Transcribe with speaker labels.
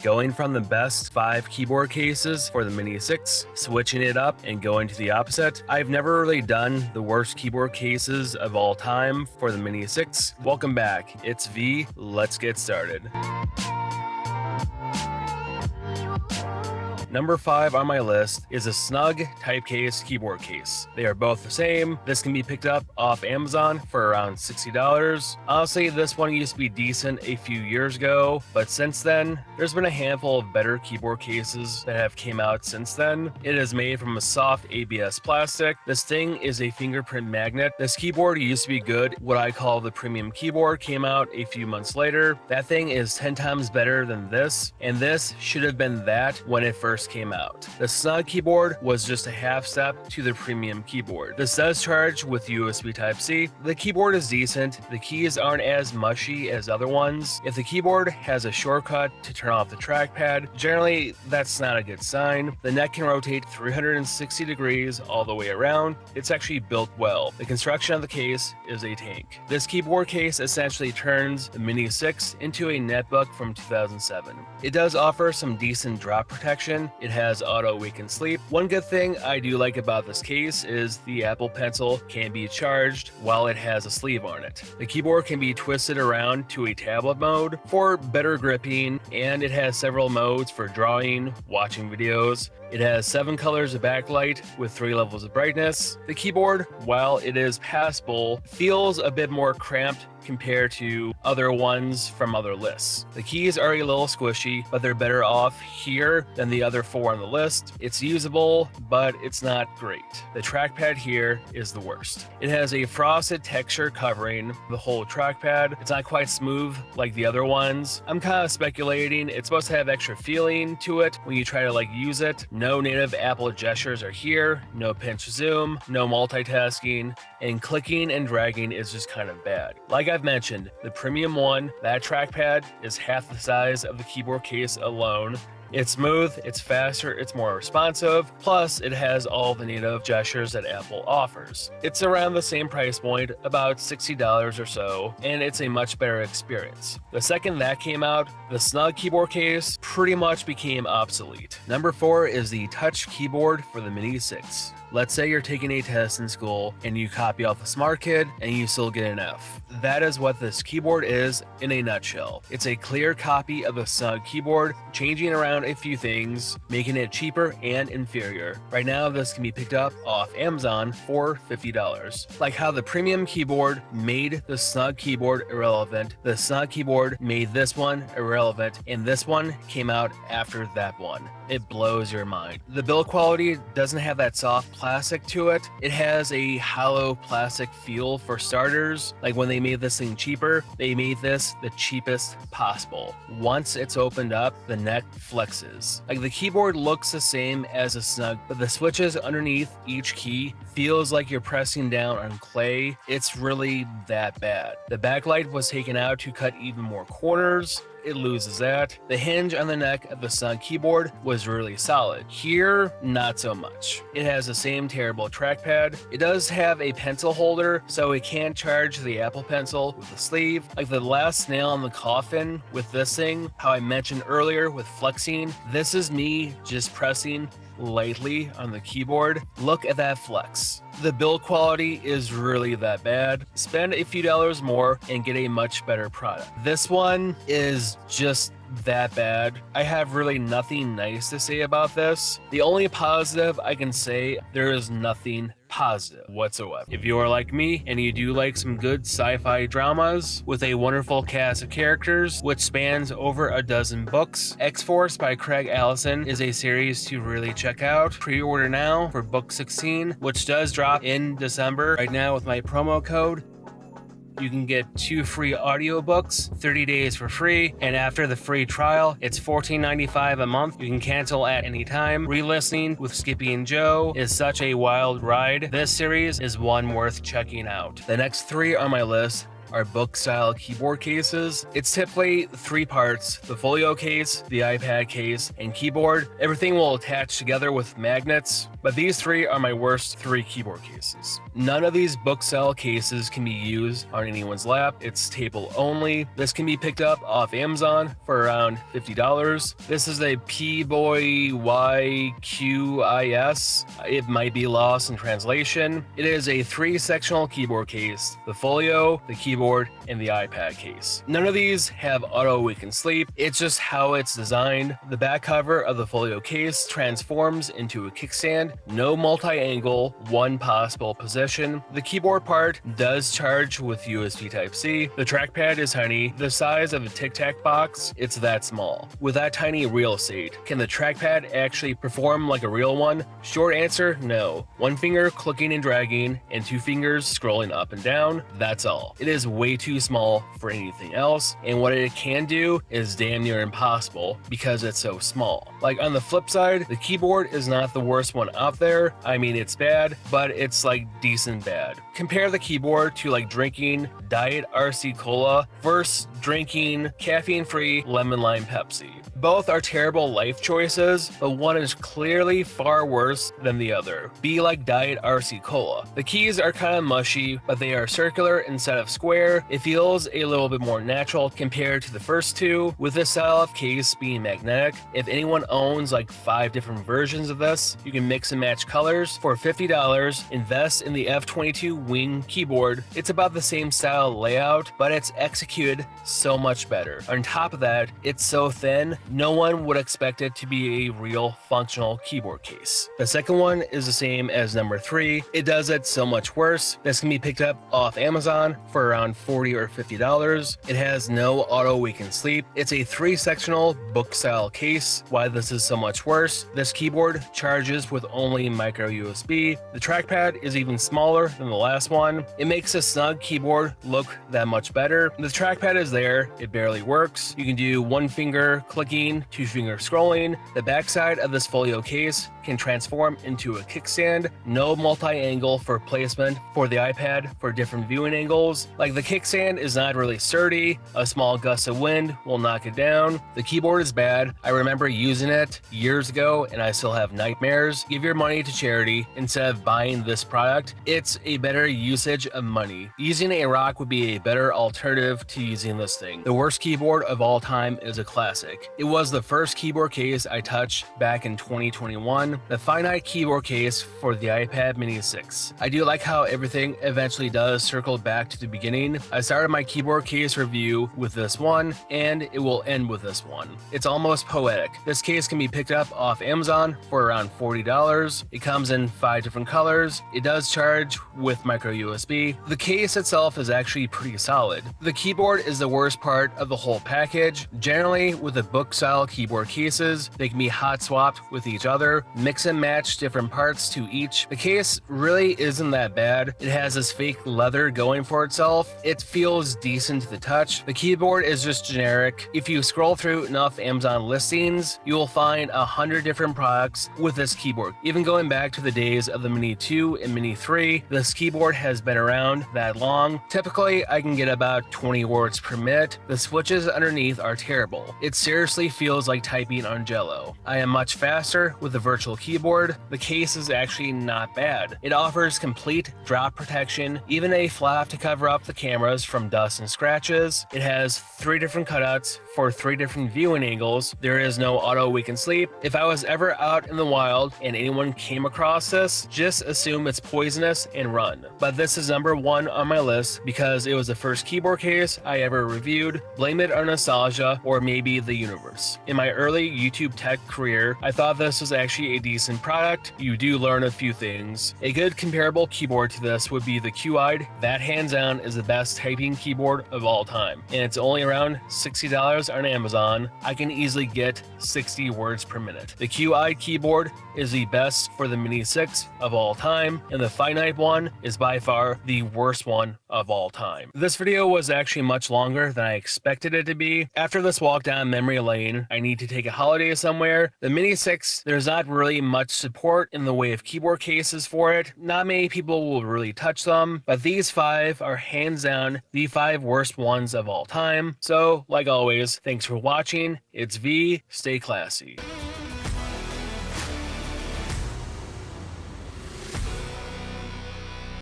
Speaker 1: Going from the best 5 keyboard cases for the Mini 6, switching it up and going to the opposite. I've never really done the worst keyboard cases of all time for the Mini 6. Welcome back, it's V, let's get started. Number 5 on my list is a Snugg Typecase keyboard case. They are both the same. This can be picked up off Amazon for around $60. Honestly, this one used to be decent a few years ago, but since then, there's been a handful of better keyboard cases that have came out since then. It is made from a soft ABS plastic. This thing is a fingerprint magnet. This keyboard used to be good. What I call the premium keyboard came out a few months later. That thing is 10 times better than this, and this should have been that when it first came out. The Snugg keyboard was just a half step to the premium keyboard. This does charge with USB Type-C. The keyboard is decent. The keys aren't as mushy as other ones. If the keyboard has a shortcut to turn off the trackpad, generally that's not a good sign. The neck can rotate 360 degrees all the way around. It's actually built well. The construction of the case is a tank. This keyboard case essentially turns the Mini 6 into a netbook from 2007. It does offer some decent drop protection. It has auto wake and sleep. One good thing I do like about this case is the Apple Pencil can be charged while it has a sleeve on it. The keyboard can be twisted around to a tablet mode for better gripping, and it has several modes for drawing, watching videos. It has 7 colors of backlight with 3 levels of brightness. The keyboard, while it is passable, feels a bit more cramped compared to other ones from other lists. The keys are a little squishy, but they're better off here than the other 4 on the list. It's usable, but it's not great. The trackpad here is the worst. It has a frosted texture covering the whole trackpad. It's not quite smooth like the other ones. I'm kind of speculating it's supposed to have extra feeling to it when you try to use it. No native Apple gestures are here, no pinch zoom, no multitasking, and clicking and dragging is just kind of bad. Like I've mentioned, the premium one, that trackpad is half the size of the keyboard case alone. It's smooth, it's faster, it's more responsive, plus it has all the native gestures that Apple offers. It's around the same price point, about $60 or so, and it's a much better experience. The second that came out, the Snugg keyboard case pretty much became obsolete. Number 4 is the Touch keyboard for the Mini 6. Let's say you're taking a test in school and you copy off the Smart Kid and you still get an F. That is what this keyboard is in a nutshell. It's a clear copy of the Snugg keyboard, changing around a few things, making it cheaper and inferior. Right now, this can be picked up off Amazon for $50. Like how the premium keyboard made the Snugg keyboard irrelevant, the Snugg keyboard made this one irrelevant, and this one came out after that one. It blows your mind. The build quality doesn't have that soft plastic to it. It has a hollow plastic feel for starters. Like when they made this thing cheaper, they made this the cheapest possible. Once it's opened up, the neck flexes. Like the keyboard looks the same as a Snugg, but the switches underneath each key feels like you're pressing down on clay. It's really that bad. The backlight was taken out to cut even more corners. It loses that. The hinge on the neck of the Snugg keyboard was really solid. Here, not so much. It has the same terrible trackpad. It does have a pencil holder, so it can't charge the Apple Pencil with the sleeve. Like the last nail in the coffin with this thing, how I mentioned earlier with flexing, this is me just pressing lightly on the keyboard. Look at that flex. The build quality is really that bad. Spend a few dollars more and get a much better product. This one is just that bad. I have really nothing nice to say about this. The only positive I can say, there is nothing positive whatsoever. If you are like me and you do like some good sci-fi dramas with a wonderful cast of characters which spans over a dozen books, X-Force by Craig Allison is a series to really check out. Pre-order now for book 16, which does drop in December. Right now with my promo code, you can get 2 free audiobooks, 30 days for free, and after the free trial, it's $14.95 a month. You can cancel at any time. Re-listening with Skippy and Joe is such a wild ride. This series is one worth checking out. The next 3 on my list are book-style keyboard cases. It's typically 3 parts: the folio case, the iPad case, and keyboard. Everything will attach together with magnets, but these 3 are my worst 3 keyboard cases. None of these book-style cases can be used on anyone's lap. It's table only. This can be picked up off Amazon for around $50. This is a PboyiqiS. It might be lost in translation. It is a 3-sectional keyboard case: the folio, the keyboard, and the iPad case. None of these have auto wake and sleep. It's just how it's designed. The back cover of the folio case transforms into a kickstand. No multi-angle, one possible position. The keyboard part does charge with USB Type-C. The trackpad is tiny, the size of a Tic Tac box. It's that small. With that tiny real estate, can the trackpad actually perform like a real one? Short answer, no. 1 finger clicking and dragging, and 2 fingers scrolling up and down. That's all. It is way too small for anything else, and what it can do is damn near impossible because it's so small. Like, on the flip side, the keyboard is not the worst one out there. I mean, it's bad, but it's like decent bad. Compare the keyboard to like drinking Diet RC Cola versus drinking caffeine-free lemon lime Pepsi. Both are terrible life choices, but one is clearly far worse than the other. Be like Diet RC Cola. The keys are kind of mushy, but they are circular instead of square. It feels a little bit more natural compared to the first 2, with this style of case being magnetic. If anyone owns like 5 different versions of this, you can mix and match colors. For $50, invest in the F22 Wing keyboard. It's about the same style layout, but it's executed so much better. On top of that, it's so thin, no one would expect it to be a real functional keyboard case. The second one is the same as number 3. It does it so much worse. This can be picked up off Amazon for around $40 or $50. It has no auto wake and sleep. It's a 3-sectional book-style case. Why this is so much worse: this keyboard charges with only micro USB. The trackpad is even smaller than the last one. It makes a Snugg keyboard look that much better. The trackpad is there, it barely works. You can do 1 finger clicking, 2 finger scrolling. The backside of this folio case can transform into a kickstand. No multi-angle for placement for the iPad for different viewing angles. Like, the kickstand is not really sturdy. A small gust of wind will knock it down. The keyboard is bad. I remember using it years ago and I still have nightmares. Give your money to charity instead of buying this product. It's a better usage of money. Using a rock would be a better alternative to using this thing. The worst keyboard of all time is a classic. It was the first keyboard case I touched back in 2021, the Fintie keyboard case for the iPad mini 6. I do like how everything eventually does circle back to the beginning. I started my keyboard case review with this one, and it will end with this one. It's almost poetic. This case can be picked up off Amazon for around $40. It comes in 5 different colors. It does charge with micro USB. The case itself is actually pretty solid. The keyboard is the worst part of the whole package. Generally, with the book-style keyboard cases, they can be hot swapped with each other, mix and match different parts to each. The case really isn't that bad. It has this fake leather going for itself. It feels decent to the touch. The keyboard is just generic. If you scroll through enough Amazon listings, you will find 100 different products with this keyboard. Even going back to the days of the Mini 2 and Mini 3, this keyboard has been around that long. Typically, I can get about 20 words per minute. The switches underneath are terrible. It seriously feels like typing on Jello. I am much faster with the virtual keyboard. The case is actually not bad. It offers complete drop protection, even a flap to cover up the cameras from dust and scratches. It has 3 different cutouts for 3 different viewing angles. There is no auto wake and sleep. If I was ever out in the wild and anyone came across this, just assume it's poisonous and run. But this is number 1 on my list because it was the first keyboard case I ever reviewed. Blame it on nostalgia or maybe the universe. In my early YouTube tech career, I thought this was actually a decent product. You do learn a few things. A good comparable keyboard to this would be the QYiiD. That hands down is the best typing keyboard of all time, and it's only around $60 on Amazon. I can easily get 60 words per minute. The QYiiD keyboard is the best for the Mini 6 of all time, and the Finite one is by far the worst one of all time. This video was actually much longer than I expected it to be. After this walk down memory lane, I need to take a holiday somewhere. The Mini 6, there's not really much support in the way of keyboard cases for it. Not many people will really touch them, but these 5 are hands hands down the 5 worst ones of all time. So, like always, thanks for watching. It's V, stay classy.